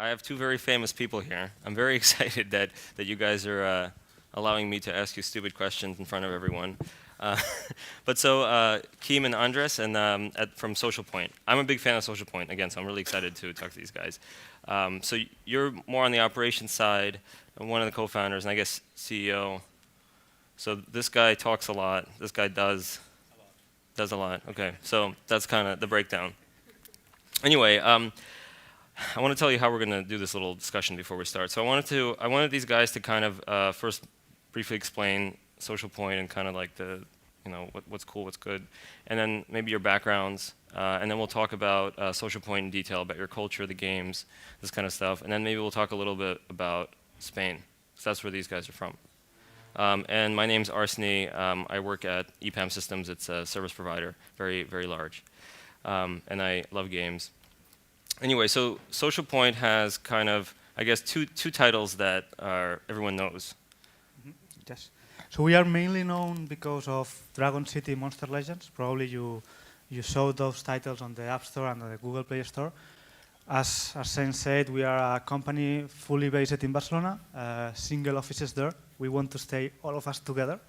I have two very famous people here. I'm very excited that you guys are allowing me to ask you stupid questions in front of everyone. Uh, but so, Keem and Andres from Social Point. I'm a big fan of Social Point, again, so I'm really excited to talk to these guys. So you're more on the operations side, and one of the co-founders, and I guess CEO. So this guy talks a lot. This guy does a lot. Okay, so that's kind of the breakdown. Anyway, I want to tell you how we're going to do this little discussion before we start. So I wanted these guys to kind of first briefly explain Social Point and kind of like what's cool, what's good, and then maybe your backgrounds, and then we'll talk about Social Point in detail, about your culture, the games, this kind of stuff, and then maybe we'll talk a little bit about Spain, because that's where these guys are from. And my name's Arseny. I work at EPAM Systems. It's a service provider, very, very large, and I love games. Anyway, so Social Point has kind of, I guess, two titles that everyone knows. Yes. So we are mainly known because of Dragon City Monster Legends. Probably you saw those titles on the App Store and on the Google Play Store. As Arseny said, we are a company fully based in Barcelona, single offices there. We want to stay all of us together.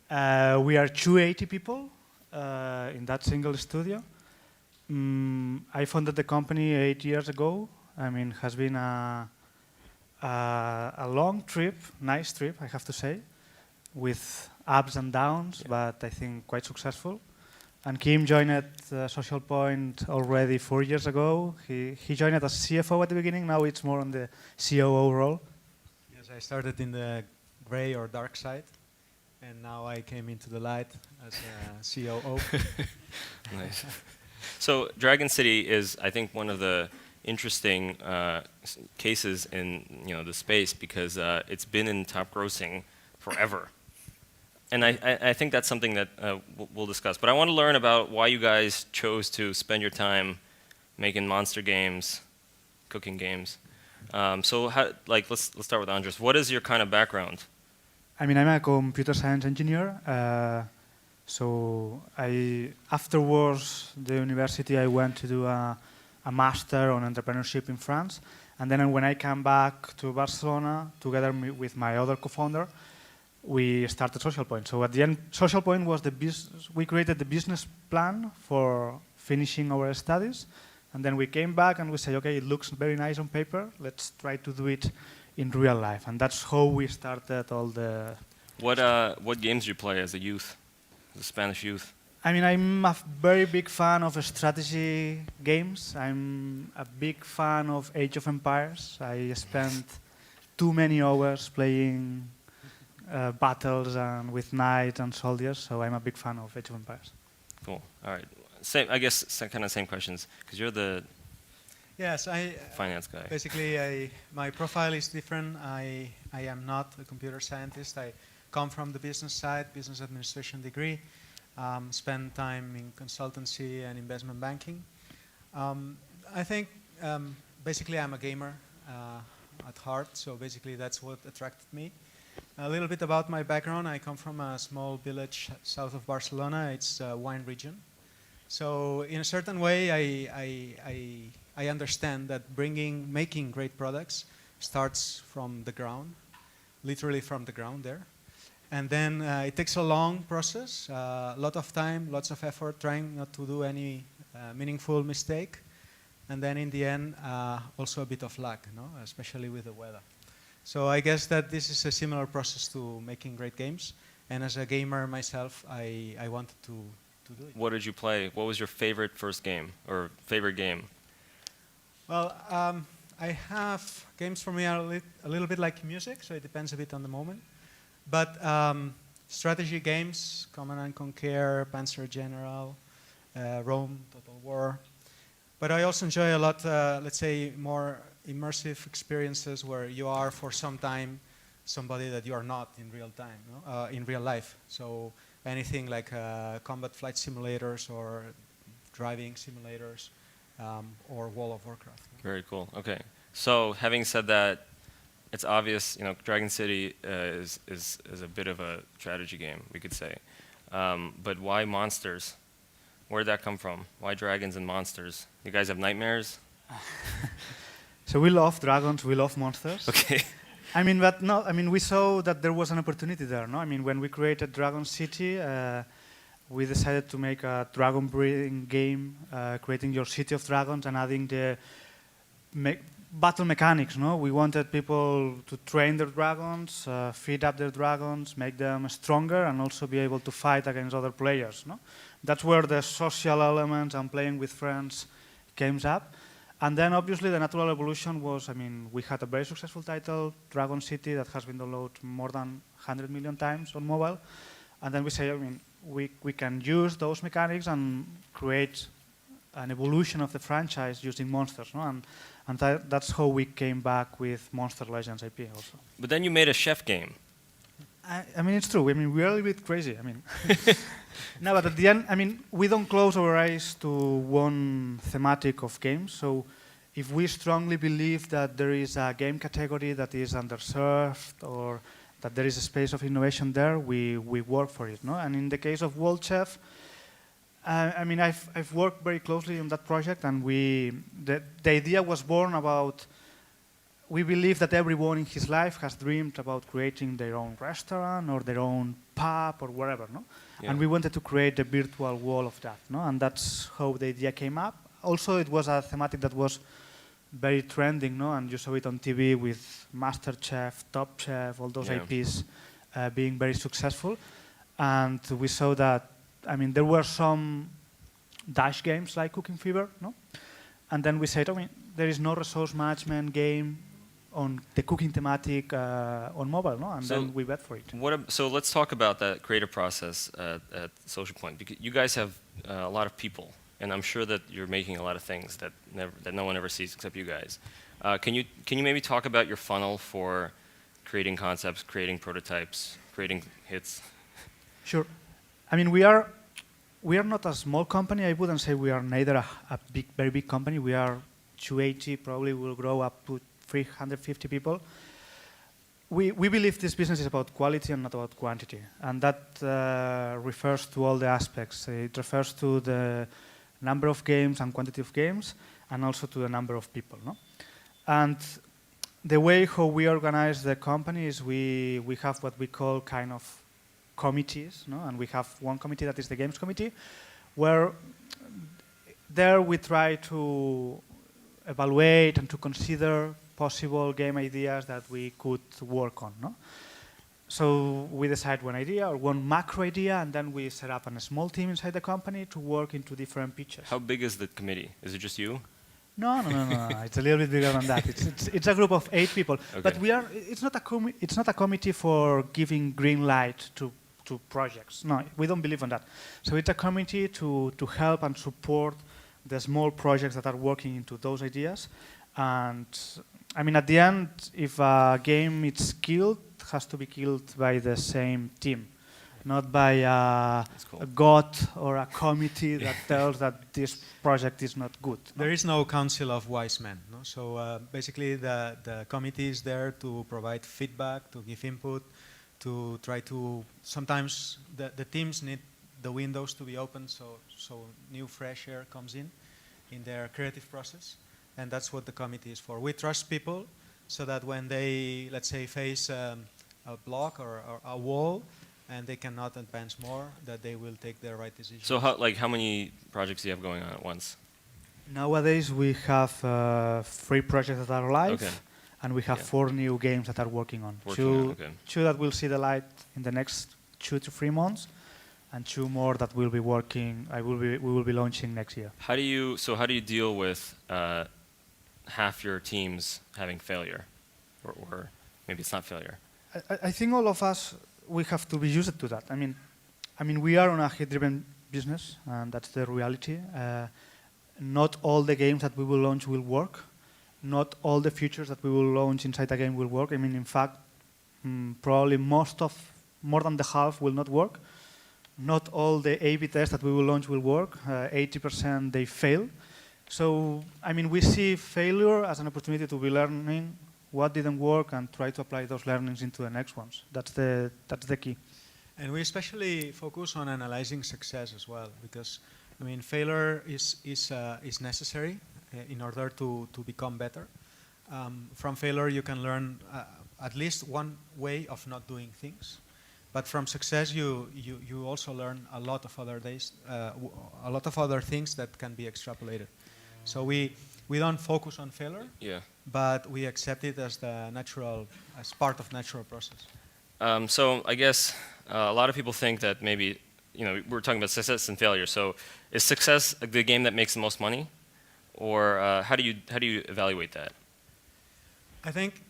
We are 280 people in that single studio. I founded the company 8 years ago. I mean, it has been a long trip, nice trip, I have to say, with ups and downs, but I think quite successful. And Kim joined at Social Point already 4 years ago. He joined as CFO at the beginning. Now it's more on the COO role. Yes, I started in the gray or dark side, and now I came into the light as a COO. Nice. So Dragon City is, I think, one of the interesting cases in the space because it's been in top grossing forever, and I think that's something that we'll discuss. But I want to learn about why you guys chose to spend your time making monster games, cooking games. So let's start with Andres. What is your kind of background? I mean, I'm a computer science engineer. So afterwards, the university, I went to do a master on entrepreneurship in France. And then when I came back to Barcelona, together with my other co-founder, we started Social Point. So at the end, Social Point was we created the business plan for finishing our studies. And then we came back and we said, okay, it looks very nice on paper. Let's try to do it in real life. And that's how we started all the... What games did you play as a youth? The Spanish youth? I mean, I'm a very big fan of strategy games. I'm a big fan of Age of Empires. I spent too many hours playing battles and with knights and soldiers, so I'm a big fan of Age of Empires. Cool. All right. I guess kind of same questions, because you're the finance guy. Basically, my profile is different. I am not a computer scientist. I come from the business side, business administration degree, spend time in consultancy and investment banking. I think basically I'm a gamer at heart, so basically that's what attracted me. A little bit about my background. I come from a small village south of Barcelona. It's a wine region. So in a certain way, I understand that making great products starts from the ground, literally from the ground there. And then it takes a long process, a lot of time, lots of effort, trying not to do any meaningful mistake. And then in the end, also a bit of luck, especially with the weather. So I guess that this is a similar process to making great games. And as a gamer myself, I wanted to do it. What did you play? What was your favorite first game or favorite game? Well, I have games for me are a little bit like music, so it depends a bit on the moment. But strategy games, Command and Conquer, Panzer General, Rome, Total War. But I also enjoy a lot, let's say, more immersive experiences where you are for some time somebody that you are not in real time, in real life. So anything like combat flight simulators or driving simulators or World of Warcraft. Very cool. Okay. So having said that, it's obvious, Dragon City is a bit of a strategy game, we could say. But why monsters? Where did that come from? Why dragons and monsters? You guys have nightmares? So we love dragons, we love monsters. Okay. I mean, but no, I mean, we saw that there was an opportunity there, no? I mean, when we created Dragon City, we decided to make a dragon breeding game, creating your city of dragons and adding the battle mechanics, no? We wanted people to train their dragons, feed up their dragons, make them stronger, and also be able to fight against other players, no? That's where the social elements and playing with friends came up. And then obviously the natural evolution was, I mean, we had a very successful title, Dragon City, that has been downloaded more than 100 million times on mobile. And then we say, I mean, we can use those mechanics and create an evolution of the franchise using monsters, no? And that's how we came back with Monster Legends IP also. But then you made a chef game. I mean, it's true. I mean, we're a little bit crazy. I mean, no, but at the end, I mean, we don't close our eyes to one thematic of games. So if we strongly believe that there is a game category that is underserved or that there is a space of innovation there, we work for it, no? And in the case of World Chef, I mean, I've worked very closely on that project, and the idea was born about, we believe that everyone in his life has dreamed about creating their own restaurant or their own pub or whatever, no? Yeah. And we wanted to create a virtual wall of that, no? And that's how the idea came up. Also, it was a thematic that was very trending, no? And you saw it on TV with MasterChef, Top Chef, all those IPs being very successful. And we saw that, I mean, there were some dash games like Cooking Fever, no? And then we said, I mean, there is no resource management game on the cooking thematic on mobile, no? And So then we bet for it. So let's talk about that creative process at Social Point. Because you guys have a lot of people, and I'm sure that you're making a lot of things that no one ever sees except you guys. Can you maybe talk about your funnel for creating concepts, creating prototypes, creating hits? Sure. I mean, we are not a small company. I wouldn't say we are neither a very big company. We are 280, probably will grow up to 350 people. We believe this business is about quality and not about quantity. And that refers to all the aspects. It refers to the number of games and quantity of games, and also to the number of people, no? And the way how we organize the company is we have what we call kind of committees, no? And we have one committee that is the games committee, where there we try to evaluate and to consider possible game ideas that we could work on, no? So we decide one idea or one macro idea, and then we set up a small team inside the company to work into different pitches. How big is the committee? Is it just you? No. It's a little bit bigger than that. It's a group of 8 people. Okay. But it's not a committee for giving green light to projects. No, we don't believe in that. So it's a committee to help and support the small projects that are working into those ideas. And I mean, at the end, if a game is killed, it has to be killed by the same team, not by a god or a committee that tells that this project is not good. There is no council of wise men, no? So basically the committee is there to provide feedback, to give input, to try to, sometimes the teams need the windows to be open so new fresh air comes in their creative process. And that's what the committee is for. We trust people so that when they, let's say, face a block or a wall and they cannot advance more, that they will take the right decision. So how many projects do you have going on at once? Nowadays we have 3 projects that are live, Okay. and we have 4 new games that are working on. Two that will see the light in the next 2 to 3 months, and 2 more that will be working. We will be launching next year. How do you deal with half your teams having failure, or maybe it's not failure? I think all of us, we have to be used to that. I mean, we are on a hit-driven business, and that's the reality. Not all the games that we will launch will work. Not all the features that we will launch inside a game will work. I mean, in fact, probably more than the half will not work. Not all the A/B tests that we will launch will work. 80% they fail. So, I mean, we see failure as an opportunity to be learning what didn't work and try to apply those learnings into the next ones. That's the key. And we especially focus on analyzing success as well, because I mean, failure is necessary in order to become better. From failure, you can learn at least one way of not doing things. But from success, you also learn a lot of a lot of other things that can be extrapolated. So we don't focus on failure, Yeah. but we accept it as as part of natural process. So I guess a lot of people think that maybe, we're talking about success and failure. So is success the game that makes the most money, or how do you evaluate that? I think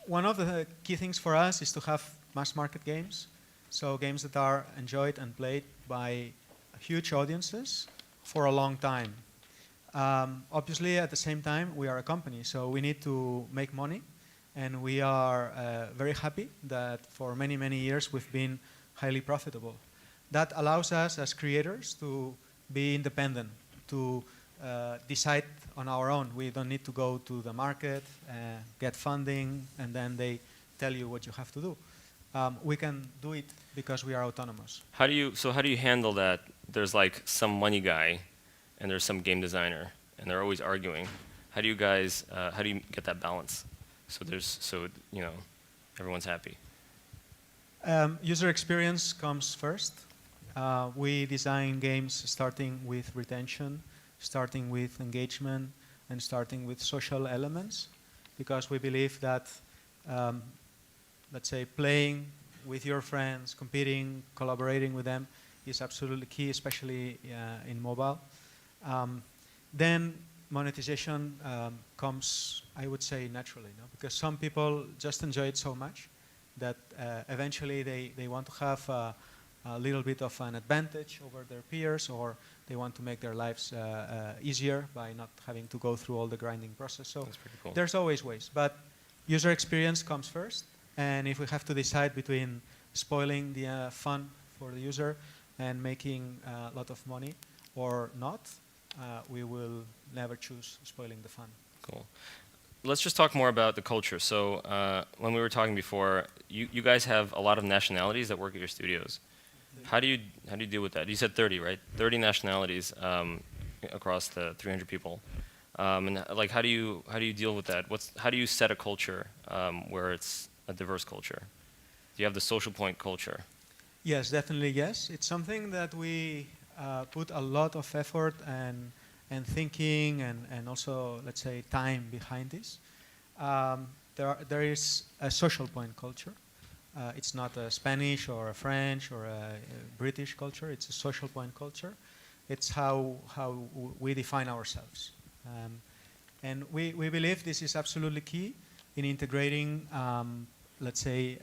one of the key things for us is to have mass market games, so games that are enjoyed and played by huge audiences for a long time. Obviously, at the same time, we are a company, so we need to make money, and we are very happy that for many, many years we've been highly profitable. That allows us as creators to be independent, to decide on our own. We don't need to go to the market, get funding, and then they tell you what you have to do. We can do it because we are autonomous. How do you handle that? There's like some money guy, and there's some game designer, and they're always arguing. How do you get that balance? So everyone's happy. User experience comes first. We design games starting with retention, starting with engagement, and starting with social elements, because we believe that, let's say, playing with your friends, competing, collaborating with them is absolutely key, especially in mobile. Then monetization comes, I would say, naturally, no? Because some people just enjoy it so much that eventually they want to have a little bit of an advantage over their peers, or they want to make their lives easier by not having to go through all the grinding process. So That's pretty cool. there's always ways, but user experience comes first. And if we have to decide between spoiling the fun for the user and making a lot of money or not, we will never choose spoiling the fun. Cool. Let's just talk more about the culture. So when we were talking before, you guys have a lot of nationalities that work at your studios. How do you deal with that? You said 30, right? 30 nationalities across the 300 people. And like, how do you deal with that? How do you set a culture where it's a diverse culture? Do you have the social point culture? Yes, definitely yes. It's something that we put a lot of effort and thinking and also, let's say, time behind this. There is a social point culture. It's not a Spanish or a French or a British culture. It's a social point culture. It's how we define ourselves. And we believe this is absolutely key in integrating, let's say,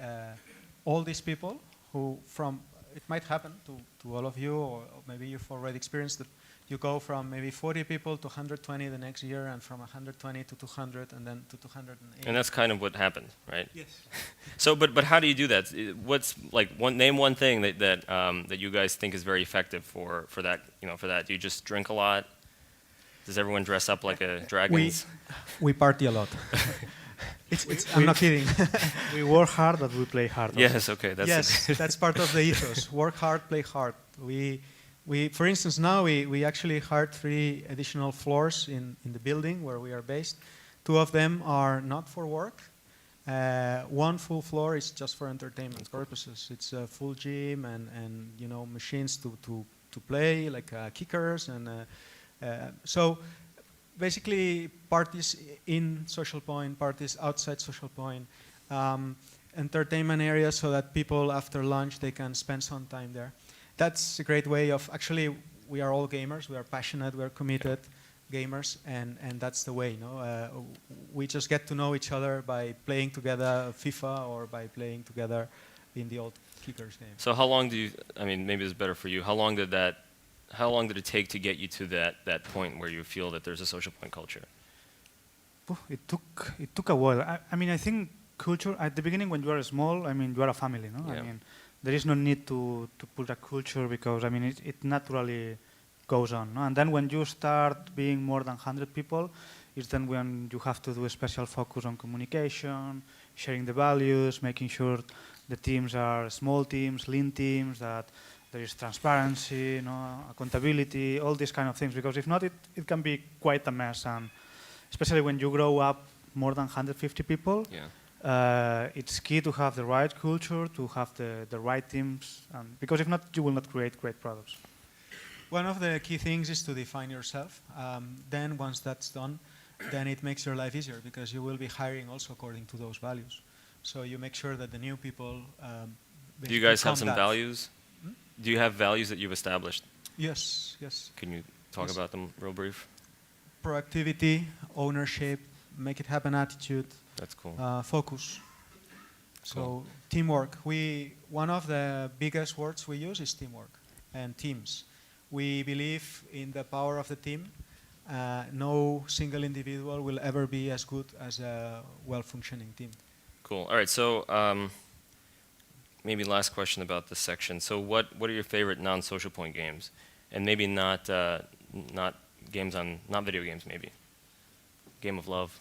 all these people who it might happen to all of you, or maybe you've already experienced that you go from maybe 40 people to 120 the next year, and from 120 to 200, and then to 280. And that's kind of what happened, right? Yes. So, but how do you do that? What's like name one thing that you guys think is very effective for that? For that, do you just drink a lot? Does everyone dress up like a dragons? We party a lot. I'm not kidding. We work hard, but we play hard. Also. Yes, okay. That's part of the ethos. Work hard, play hard. We, for instance, now we actually hired 3 additional floors in the building where we are based. 2 of them are not for work. 1 full floor is just for entertainment purposes. It's a full gym and machines to play, like kickers and so basically parties in Social Point, parties outside Social Point, entertainment areas so that people after lunch they can spend some time there. That's a great way of, actually, we are all gamers, we are passionate, we are committed gamers, and that's the way. We just get to know each other by playing together FIFA or by playing together in the old kickers game. So how long maybe it's better for you, how long did it take to get you to that point where you feel that there's a social point culture? It took a while. I think culture, at the beginning when you are small, you are a family, no? Yeah. There is no need to put a culture because, it naturally goes on, no? And then when you start being more than 100 people, it's then when you have to do a special focus on communication, sharing the values, making sure the teams are small teams, lean teams, that there is transparency, accountability, all these kind of things. Because if not, it can be quite a mess. And especially when you grow up more than 150 people. Yeah. It's key to have the right culture, to have the right teams, because if not, you will not create great products. One of the key things is to define yourself. Then once that's done, then it makes your life easier because you will be hiring also according to those values. So you make sure that the new people Do you guys have some that. values? Do you have values that you've established? Yes, yes. Can you talk about them real brief? Proactivity, ownership, make it happen attitude. That's cool. Focus. Cool. So teamwork. One of the biggest words we use is teamwork and teams. We believe in the power of the team. No single individual will ever be as good as a well-functioning team. Cool. All right. So maybe last question about this section. So what are your favorite non-social point games, and maybe not games on not video games, maybe game of love.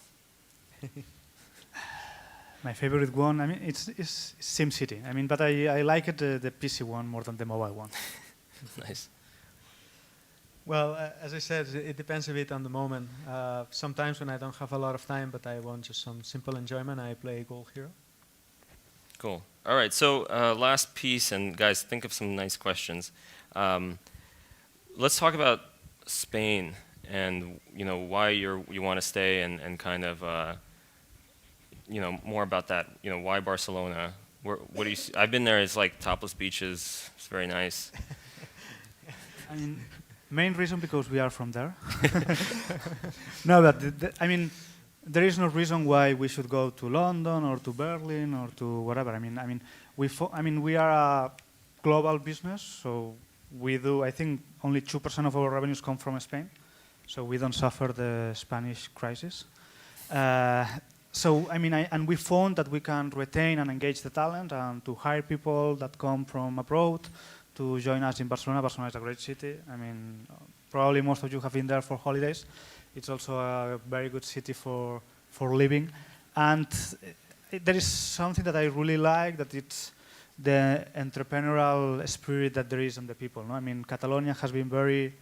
My favorite one, I mean, it's SimCity. I mean, but I like it the PC one more than the mobile one. Nice. Well, as I said, it depends a bit on the moment. Sometimes when I don't have a lot of time, but I want just some simple enjoyment, I play Goal Hero. Cool. All right. So last piece, and guys, think of some nice questions. Let's talk about Spain and why you want to stay and kind of more about that. Why Barcelona? What do you see? I've been there. It's like topless beaches. It's very nice. I mean, main reason because we are from there. No, but I mean, there is no reason why we should go to London or to Berlin or to whatever. I mean, we are a global business, so we do. I think only 2% of our revenues come from Spain, so we don't suffer the Spanish crisis. So I mean, and we found that we can retain and engage the talent and to hire people that come from abroad to join us in Barcelona. Barcelona is a great city. I mean, probably most of you have been there for holidays. It's also a very good city for living. And there is something that I really like, that it's the entrepreneurial spirit that there is in the people. No? I mean, Catalonia has been very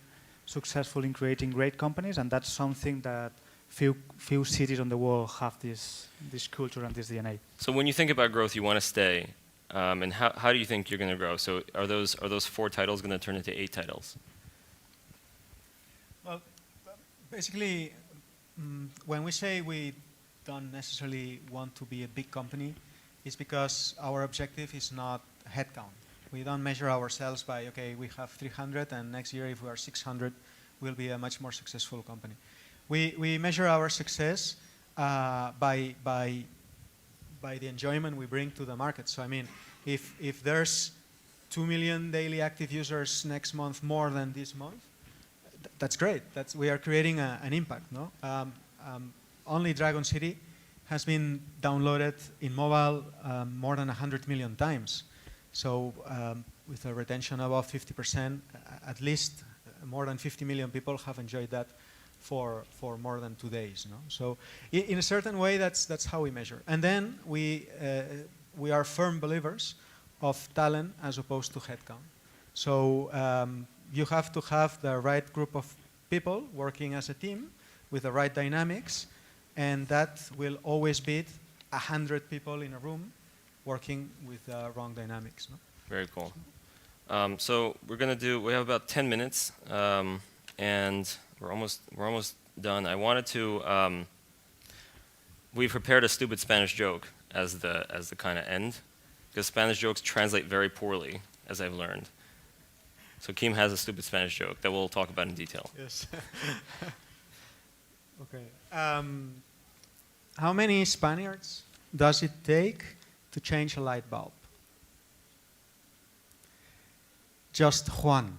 successful in creating great companies, and that's something that few cities on the world have this culture and this DNA. So when you think about growth, you want to stay. And how do you think you're going to grow? So are those 4 titles going to turn into 8 titles? Well, basically, when we say we don't necessarily want to be a big company, it's because our objective is not headcount. We don't measure ourselves by, okay, we have 300, and next year if we are 600, we'll be a much more successful company. We measure our success by the enjoyment we bring to the market. So I mean, if there's 2 million daily active users next month more than this month, that's great. We are creating an impact. No, only Dragon City has been downloaded in mobile more than 100 million times. So with a retention above 50%, at least more than 50 million people have enjoyed that for more than 2 days. No? So in a certain way, that's how we measure. And then we are firm believers of talent as opposed to headcount. So you have to have the right group of people working as a team with the right dynamics, and that will always beat 100 people in a room working with the wrong dynamics. No? Very cool. So we have about 10 minutes, and we're almost done. I wanted to. We prepared a stupid Spanish joke as the kind of end, because Spanish jokes translate very poorly, as I've learned. So Kim has a stupid Spanish joke that we'll talk about in detail. Yes. Okay. How many Spaniards does it take to change a light bulb? Just Juan.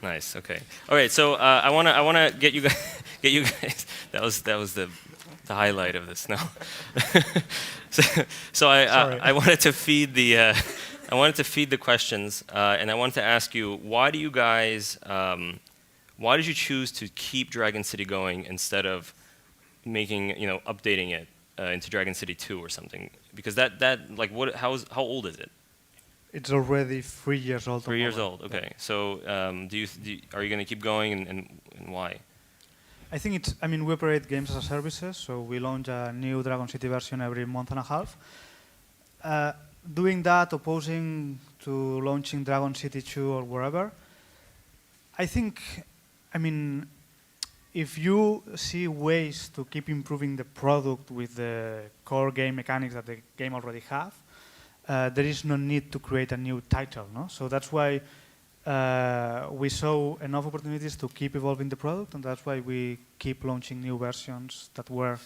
Nice. Okay. All right. So I wanna get you guys. That was the highlight of this. No. so I wanted to feed the questions, and I wanted to ask you, why did you choose to keep Dragon City going instead of updating it into Dragon City 2 or something? Because how old is it? It's already 3 years old. 3 years old. Okay. So are you going to keep going, and why? I think it's, I mean, we operate games as a services, so we launch a new Dragon City version every month and a half. Doing that, opposing to launching Dragon City 2 or wherever, I think, I mean, if you see ways to keep improving the product with the core game mechanics that the game already have, there is no need to create a new title, no? So that's why we saw enough opportunities to keep evolving the product, and that's why we keep launching new versions that were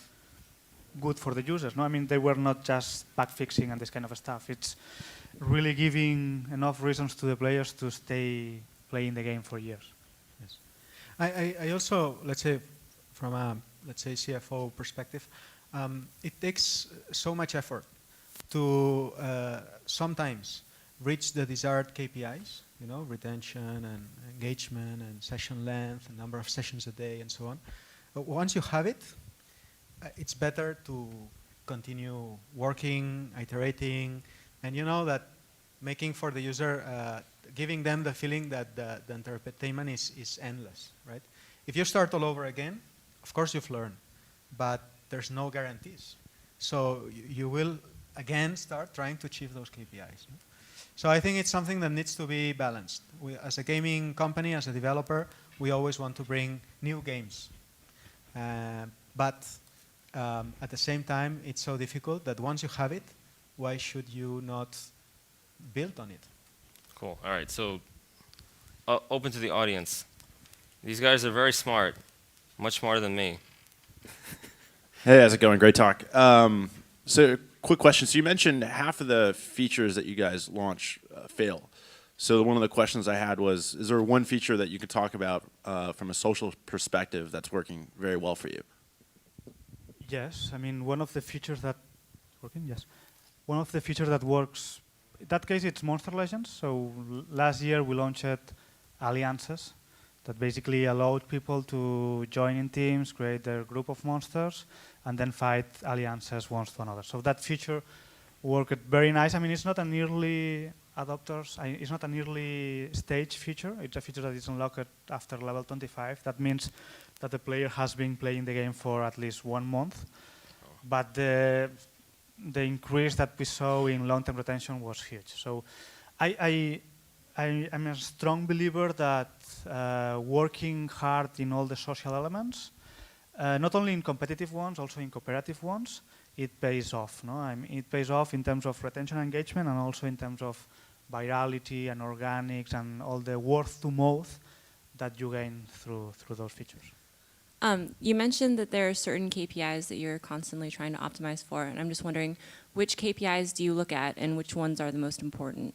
good for the users. No, I mean, they were not just bug fixing and this kind of stuff. It's really giving enough reasons to the players to stay playing the game for years. Yes. I also, let's say, from a, let's say, CFO perspective, it takes so much effort to sometimes reach the desired KPIs, you know, retention and engagement and session length and number of sessions a day and so on. But once you have it, it's better to continue working, iterating, and you know that making for the user, giving them the feeling that the entertainment is endless, right? If you start all over again, of course you've learned, but there's no guarantees. So you will again start trying to achieve those KPIs. No? So I think it's something that needs to be balanced. We, as a gaming company, as a developer, we always want to bring new games. But at the same time, it's so difficult that once you have it, why should you not build on it? Cool. All right. So, open to the audience. These guys are very smart, much smarter than me. Hey, how's it going? Great talk. So, quick question. So, you mentioned half of the features that you guys launch fail. So, one of the questions I had was, is there one feature that you could talk about from a social perspective that's working very well for you? Yes, I mean, one of the features that working. Yes, one of the features that works. In that case, it's Monster Legends. So last year we launched alliances that basically allowed people to join in teams, create their group of monsters, and then fight alliances one to another. So that feature worked very nice. I mean, it's not an early adopters. It's not an early stage feature. It's a feature that is unlocked after level 25. That means that the player has been playing the game for at least 1 month. But the increase that we saw in long-term retention was huge. So I'm a strong believer that working hard in all the social elements, not only in competitive ones, also in cooperative ones, it pays off. No? I mean, it pays off in terms of retention engagement and also in terms of virality and organics and all the word to mouth that you gain through those features. You mentioned that there are certain KPIs that you're constantly trying to optimize for, and I'm just wondering, which KPIs do you look at and which ones are the most important?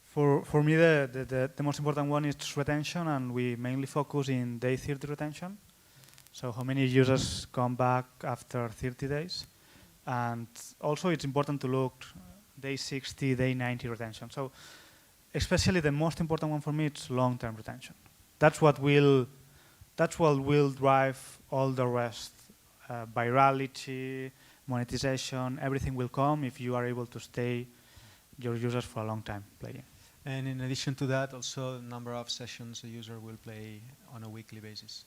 For me, the most important one is retention, and we mainly focus in day 30 retention. So how many users come back after 30 days. And also it's important to look day 60, day 90 retention. So especially the most important one for me is long-term retention. That's what will drive all the rest. Virality, monetization, everything will come if you are able to stay your users for a long time playing. And in addition to that, also the number of sessions a user will play on a weekly basis.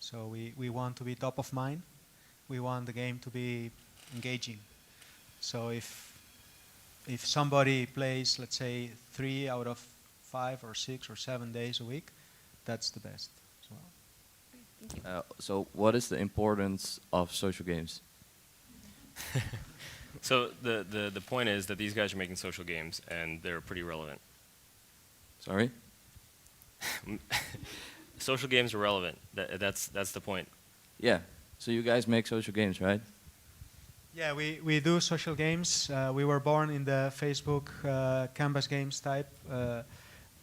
So we want to be top of mind. We want the game to be engaging. So if somebody plays, let's say, 3 out of 5 or 6 or 7 days a week, that's the best. So what is the importance of social games? So the point is that these guys are making social games and they're pretty relevant. Sorry? Social games are relevant. That's the point. Yeah. So you guys make social games, right? Yeah, we do social games. We were born in the Facebook canvas games type.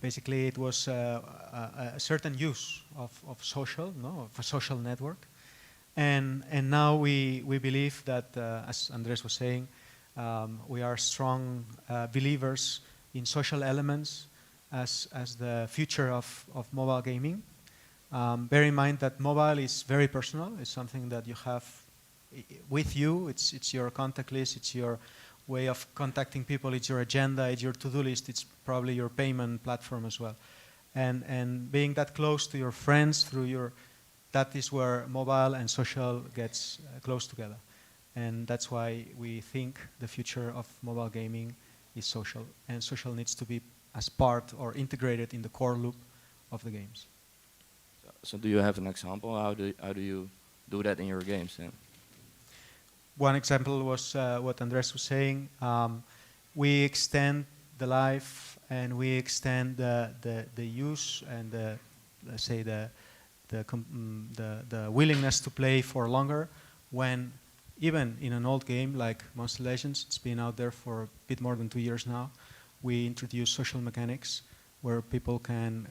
Basically, it was a certain use of social, no, of a social network. And now we believe that, as Andres was saying, we are strong believers in social elements as the future of mobile gaming. Bear in mind that mobile is very personal. It's something that you have with you. It's your contact list. It's your way of contacting people. It's your agenda. It's your to-do list. It's probably your payment platform as well. And being that close to your friends through your that is where mobile and social gets close together. And that's why we think the future of mobile gaming is social, and social needs to be as part or integrated in the core loop of the games. So do you have an example? How do you do that in your games? Yeah. One example was what Andres was saying. We extend the life and we extend the use and let's say the willingness to play for longer when even in an old game like Monster Legends, it's been out there for a bit more than 2 years now, we introduce social mechanics where people can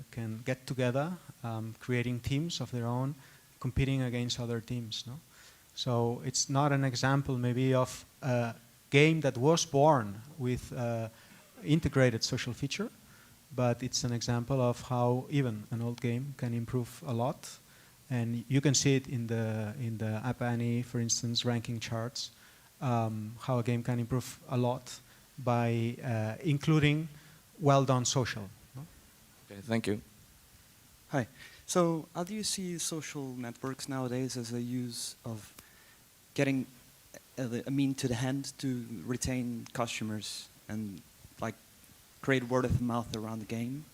get together, creating teams of their own, competing against other teams. No? So it's not an example maybe of a game that was born with integrated social feature, but it's an example of how even an old game can improve a lot. And you can see it in the EPAM, for instance, ranking charts, how a game can improve a lot by including well-done social. No? Okay, thank you. Hi. So how do you see social networks nowadays as a use of getting a mean to the hand to retain customers and like create word of mouth around the game?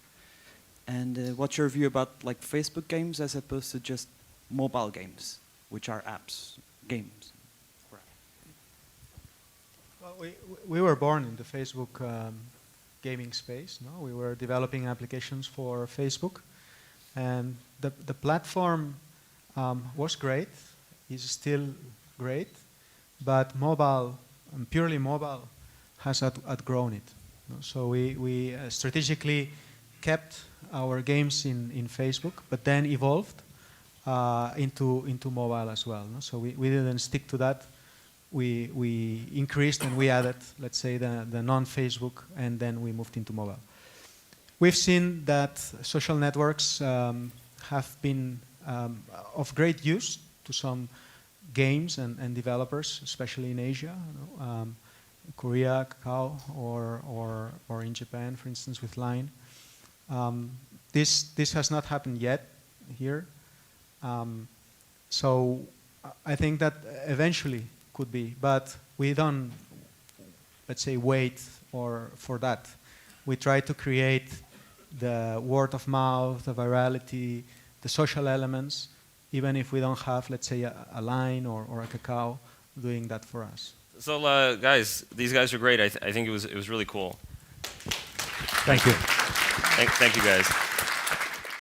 And what's your view about like Facebook games as opposed to just mobile games, which are apps, games? Well, we were born in the Facebook gaming space. No? We were developing applications for Facebook. And the platform was great, is still great, but mobile, purely mobile, has outgrown it. No? So we strategically kept our games in Facebook, but then evolved into mobile as well. No? So we didn't stick to that. We increased and we added, let's say, the non-Facebook, and then we moved into mobile. We've seen that social networks have been of great use to some games and developers, especially in Asia, you know, Korea, Kakao, or in Japan, for instance, with Line. This has not happened yet here. So I think that eventually could be, but we don't, let's say, wait for that. We try to create the word of mouth, the virality, the social elements, even if we don't have, let's say, a Line or a Kakao doing that for us. So guys, these guys are great. I think it was really cool. Thank you. Thank you guys.